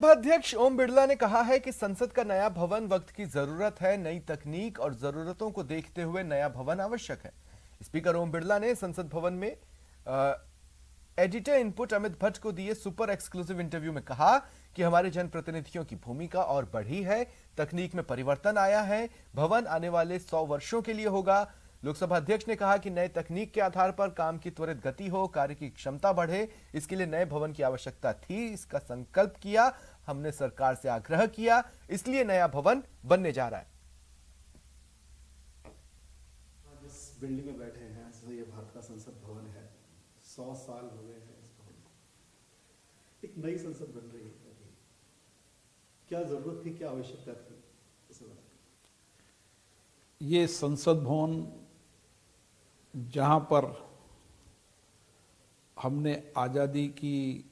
अध्यक्ष ओम बिरला ने कहा है कि संसद का नया भवन वक्त की जरूरत है। नई तकनीक और जरूरतों को देखते हुए नया भवन आवश्यक है। स्पीकर ओम बिरला ने संसद भवन में एडिटर इनपुट अमित भट्ट को दिए सुपर एक्सक्लूसिव इंटरव्यू में कहा कि हमारे जनप्रतिनिधियों की भूमिका और बढ़ी है, तकनीक में परिवर्तन आया है, भवन आने वाले 100 वर्षों के लिए होगा। लोकसभा अध्यक्ष ने कहा कि नए तकनीक के आधार पर काम की त्वरित गति हो, कार्य की क्षमता बढ़े, इसके लिए नए भवन की आवश्यकता थी। इसका संकल्प किया, हमने सरकार से आग्रह किया, इसलिए नया भवन बनने जा रहा है। जिस बिल्डिंग में बैठे हैं, ये भारत का संसद भवन है। 100 साल हो गए हैं इस भवन को। एक नई संसद बन रही है। क्या जरूरत थी, क्या आवश्यकता थी, इसे बताइए। ये संसद भवन जहां पर हमने आज़ादी की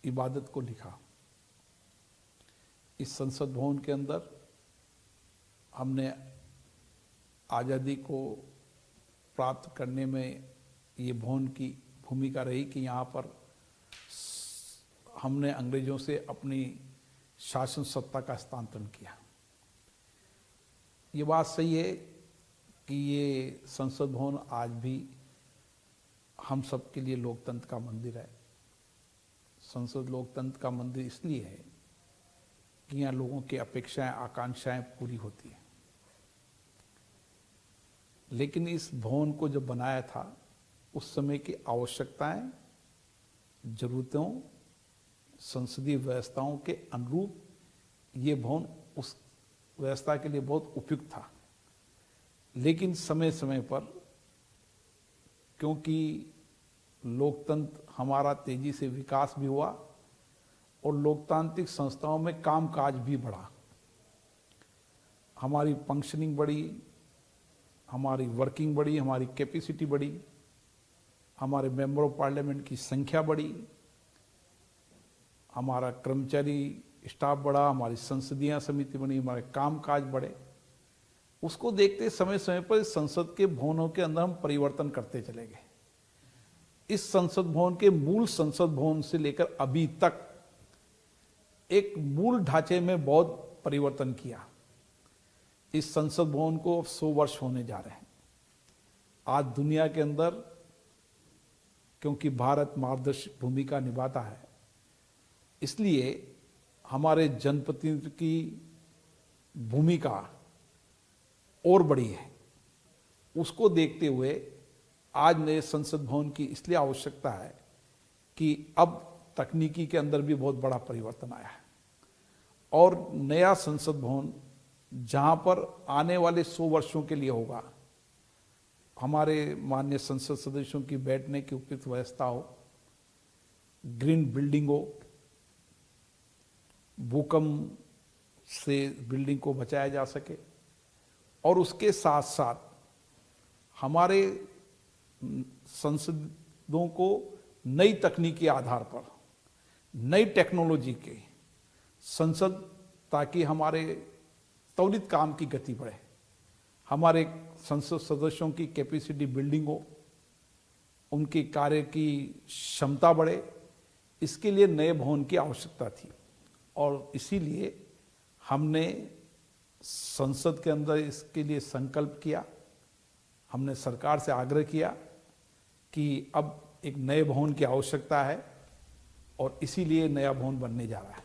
इबादत को लिखा, इस संसद भवन के अंदर हमने आज़ादी को प्राप्त करने में ये भवन की भूमिका रही कि यहाँ पर हमने अंग्रेजों से अपनी शासन सत्ता का हस्तांतरण किया। ये बात सही है कि ये संसद भवन आज भी हम सब के लिए लोकतंत्र का मंदिर है। संसद लोकतंत्र का मंदिर इसलिए है कि यहाँ लोगों की अपेक्षाएं, आकांक्षाएं पूरी होती हैं। लेकिन इस भवन को जब बनाया था, उस समय की आवश्यकताएं, जरूरतों, संसदीय व्यवस्थाओं के अनुरूप ये भवन उस व्यवस्था के लिए बहुत उपयुक्त था। लेकिन समय समय पर क्योंकि लोकतंत्र हमारा तेजी से विकास भी हुआ और लोकतांत्रिक संस्थाओं में कामकाज भी बढ़ा, हमारी फंक्शनिंग बढ़ी, हमारी वर्किंग बढ़ी, हमारी कैपेसिटी बढ़ी, हमारे मेंबर ऑफ पार्लियामेंट की संख्या बढ़ी, हमारा कर्मचारी स्टाफ बढ़ा, हमारी संसदीय समिति बनी, हमारे कामकाज बढ़े। उसको देखते समय समय पर संसद के भवनों के अंदर हम परिवर्तन करते चले गए। इस संसद भवन के मूल संसद भवन से लेकर अभी तक एक मूल ढांचे में बहुत परिवर्तन किया। इस संसद भवन को 100 वर्ष होने जा रहे हैं। आज दुनिया के अंदर क्योंकि भारत मार्गदर्शक भूमिका निभाता है, इसलिए हमारे जनप्रतिनिधि की भूमिका और बड़ी है। उसको देखते हुए आज नए संसद भवन की इसलिए आवश्यकता है कि अब तकनीकी के अंदर भी बहुत बड़ा परिवर्तन आया है और नया संसद भवन जहां पर आने वाले 100 वर्षों के लिए होगा, हमारे माननीय संसद सदस्यों की बैठने की उपयुक्त व्यवस्था हो, ग्रीन बिल्डिंग हो, भूकंप से बिल्डिंग को बचाया जा सके और उसके साथ साथ हमारे संसदों को नई तकनीक के आधार पर, नई टेक्नोलॉजी के संसद, ताकि हमारे त्वरित काम की गति बढ़े, हमारे संसद सदस्यों की कैपेसिटी बिल्डिंग हो, उनकी कार्य की क्षमता बढ़े, इसके लिए नए भवन की आवश्यकता थी। और इसीलिए हमने संसद के अंदर इसके लिए संकल्प किया, हमने सरकार से आग्रह किया कि अब एक नए भवन की आवश्यकता है और इसीलिए नया भवन बनने जा रहा है।